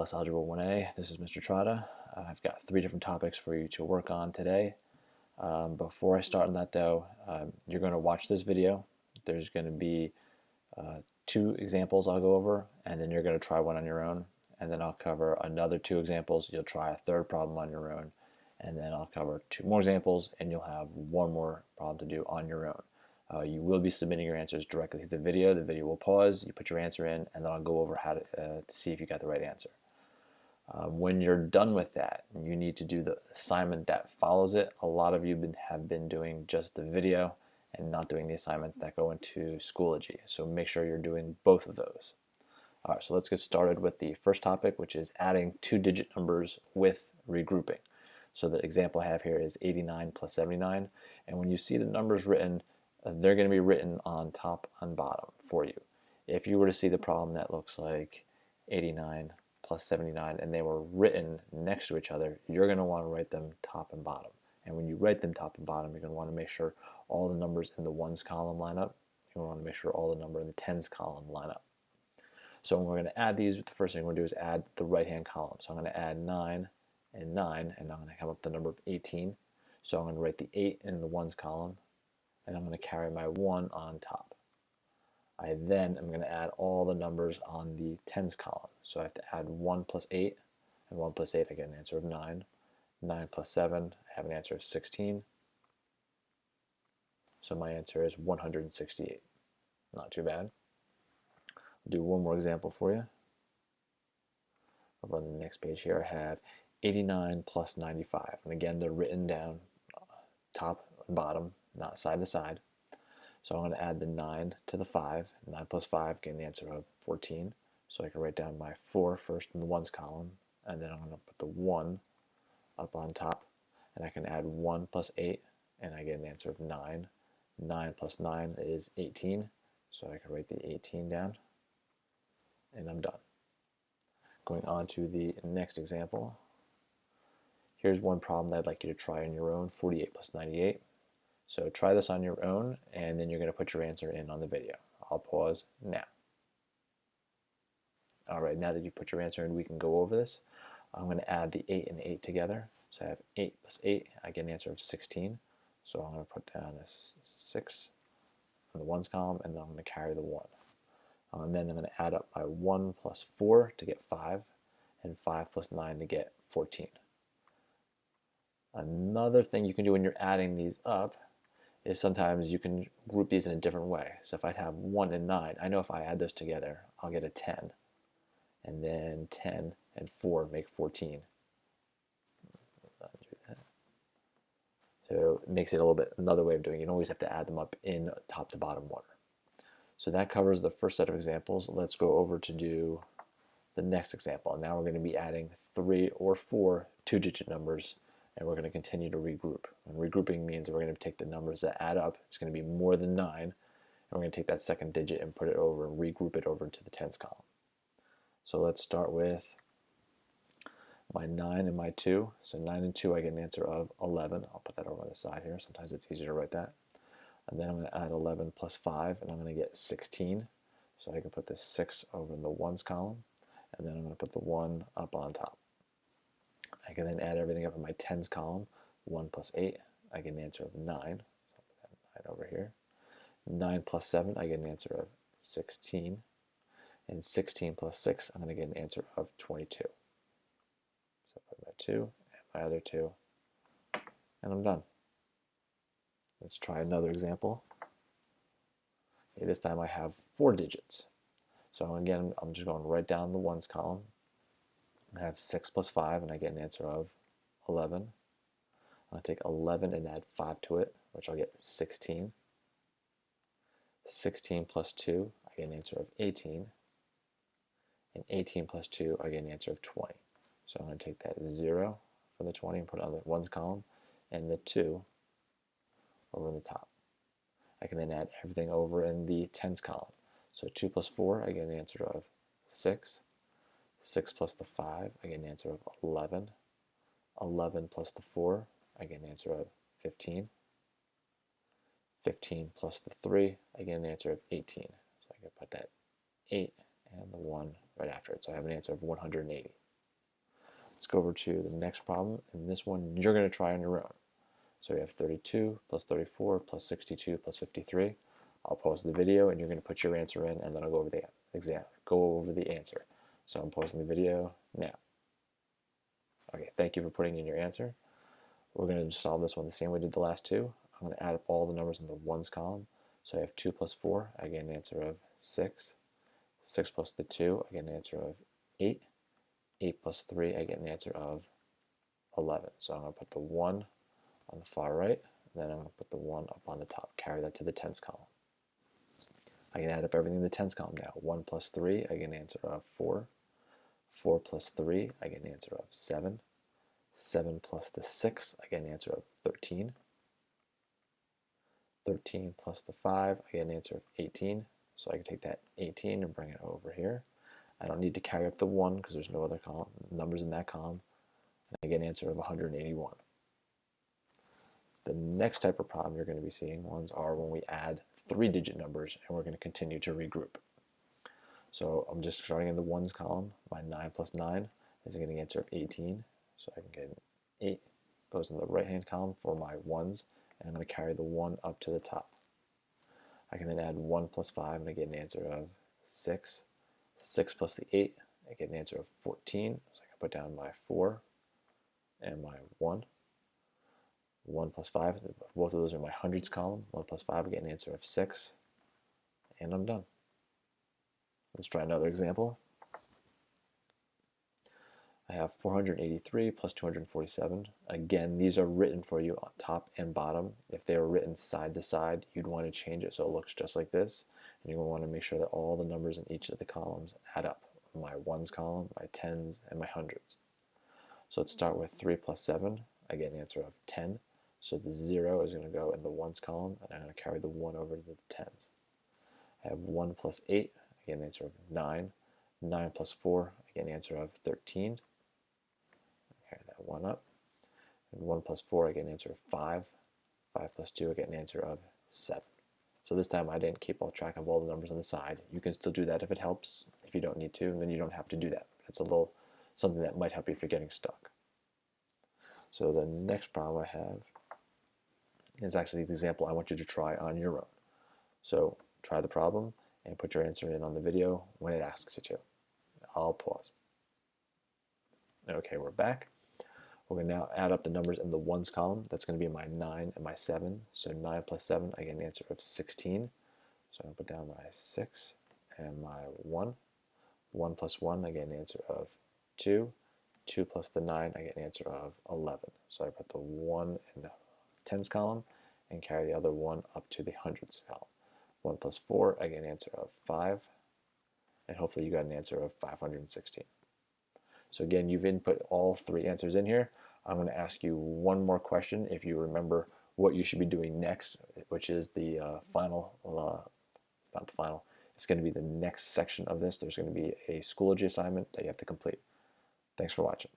LS Algebra 1A. This is Mr. Trotta. I've got 3 different topics for you to work on today. Before I start on that though, you're going to watch this video. There's going to be 2 examples I'll go over, and then you're going to try one on your own, and then I'll cover another 2 examples. You'll try a third problem on your own, and then I'll cover 2 more examples, and you'll have 1 more problem to do on your own. You will be submitting your answers directly to the video. The video will pause, you put your answer in, and then I'll go over how to see if you got the right answer. When you're done with that, you need to do the assignment that follows it. A lot of you have been doing just the video and not doing the assignments that go into Schoology. So make sure you're doing both of those. All right, so let's get started with the first topic, which is adding 2-digit numbers with regrouping. So the example I have here is 89 plus 79, and when you see the numbers written, they're going to be written on top and bottom for you. If you were to see the problem that looks like 89 plus 79 and they were written next to each other, you're going to want to write them top and bottom. And when you write them top and bottom, you're going to want to make sure all the numbers in the ones column line up. You want to make sure all the number in the tens column line up. So when we're going to add these, the first thing we're going to do is add the right-hand column. So I'm going to add 9 and 9, and I'm going to come up with the number of 18. So I'm going to write the 8 in the ones column, and I'm going to carry my 1 on top. I then am going to add all the numbers on the tens column. So I have to add 1 plus 8, and 1 plus 8 I get an answer of 9. 9 plus 7 I have an answer of 16. So my answer is 168. Not too bad. I'll do one more example for you. Over on the next page here I have 89 plus 95, and again they're written down top and bottom, not side to side. So I'm going to add the 9 to the 5. 9 plus 5, get an answer of 14. So I can write down my 4 first in the ones column, and then I'm going to put the 1 up on top, and I can add 1 plus 8, and I get an answer of 9. 9 plus 9 is 18, so I can write the 18 down, and I'm done. Going on to the next example. Here's one problem that I'd like you to try on your own, 48 plus 98. So try this on your own, and then you're going to put your answer in on the video. I'll pause now. All right, now that you've put your answer in, we can go over this. I'm going to add the 8 and 8 together. So I have 8 plus 8, I get an answer of 16. So I'm going to put down a 6 in the ones column, and then I'm going to carry the 1. And then I'm going to add up my 1 plus 4 to get 5, and 5 plus 9 to get 14. Another thing you can do when you're adding these up is sometimes you can group these in a different way. So if I have 1 and 9, I know if I add those together, I'll get a 10. And then 10 and 4 make 14. So it makes it a little bit another way of doing it. You don't always have to add them up in top to bottom order. So that covers the first set of examples. Let's go over to do the next example. And now we're going to be adding 3 or 4 2-digit numbers, and we're going to continue to regroup. And regrouping means that we're going to take the numbers that add up. It's going to be more than 9, and we're going to take that second digit and put it over and regroup it over into the tens column. So let's start with my 9 and my 2. So 9 and 2, I get an answer of 11. I'll put that over on the side here. Sometimes it's easier to write that. And then I'm going to add 11 plus 5, and I'm going to get 16. So I can put this 6 over in the ones column, and then I'm going to put the 1 up on top. I can then add everything up in my tens column. 1 plus 8, I get an answer of 9. So I'll put that 9 over here. 9 plus 7, I get an answer of 16. And 16 plus 6, I'm going to get an answer of 22. So I put my 2 and my other 2, and I'm done. Let's try another example. Okay, this time I have 4 digits. So again, I'm just going right down the ones column. I have 6 plus 5, and I get an answer of 11. I'll take 11 and add 5 to it, which I'll get 16. 16 plus 2, I get an answer of 18. And 18 plus 2, I get an answer of 20. So I'm going to take that 0 from the 20 and put it on the ones column, and the 2 over in the top. I can then add everything over in the tens column. So 2 plus 4, I get an answer of 6. 6 plus the 5, I get an answer of 11. 11 plus the 4, I get an answer of 15. 15 plus the 3, I get an answer of 18. So I can put that 8 and the 1 right after it. So I have an answer of 180. Let's go over to the next problem, and this one you're going to try on your own. So we have 32 plus 34 plus 62 plus 53. I'll pause the video and you're going to put your answer in, and then I'll go over the answer. So I'm pausing the video now. Okay, thank you for putting in your answer. We're going to solve this one the same way we did the last two. I'm going to add up all the numbers in the ones column. So I have 2 plus 4, I get an answer of 6. 6 plus the 2, I get an answer of 8. 8 plus 3, I get an answer of 11. So I'm going to put the 1 on the far right, and then I'm going to put the 1 up on the top, carry that to the tens column. I can add up everything in the tens column now. 1 plus 3, I get an answer of 4. 4 plus 3, I get an answer of 7. 7 plus the 6, I get an answer of 13. 13 plus the 5, I get an answer of 18. So I can take that 18 and bring it over here. I don't need to carry up the 1 because there's no other numbers in that column. And I get an answer of 181. The next type of problem you're going to be seeing ones are when we add 3-digit numbers and we're going to continue to regroup. So I'm just starting in the ones column. My 9 plus 9 is going to get an answer of 18. So I can get 8 goes in the right hand column for my ones, and I'm going to carry the 1 up to the top. I can then add 1 plus 5 and I get an answer of 6. 6 plus the 8, I get an answer of 14. So I can put down my 4 and my 1. 1 plus 5, both of those are my hundreds column. 1 plus 5, I get an answer of 6. And I'm done. Let's try another example. I have 483 plus 247. Again, these are written for you on top and bottom. If they were written side to side, you'd want to change it so it looks just like this. And you want to make sure that all the numbers in each of the columns add up. My ones column, my tens, and my hundreds. So let's start with 3 plus 7. I get an answer of 10. So the 0 is going to go in the ones column, and I'm going to carry the 1 over to the tens. I have 1 plus 8. I get an answer of 9. 9 plus 4. I get an answer of 13. Carry that 1 up. And 1 plus 4, I get an answer of 5. 5 plus 2, I get an answer of 7. So this time I didn't keep all track of all the numbers on the side. You can still do that if it helps. If you don't need to, then you don't have to do that. It's a little something that might help you if you're getting stuck. So the next problem I have is actually the example I want you to try on your own. So try the problem and put your answer in on the video when it asks you to. I'll pause. Okay, we're back. We're going to now add up the numbers in the ones column. That's going to be my 9 and my 7. So 9 plus 7, I get an answer of 16. So I'm going to put down my 6 and my 1. 1 plus 1, I get an answer of 2. 2 plus the 9, I get an answer of 11. So I put the 1 in the tens column and carry the other 1 up to the hundreds column. 1 plus 4, I get an answer of 5. And hopefully you got an answer of 516. So again, you've input all 3 answers in here. I'm going to ask you one more question if you remember what you should be doing next, which is the final, it's not the final, it's going to be the next section of this. There's going to be a Schoology assignment that you have to complete. Thanks for watching.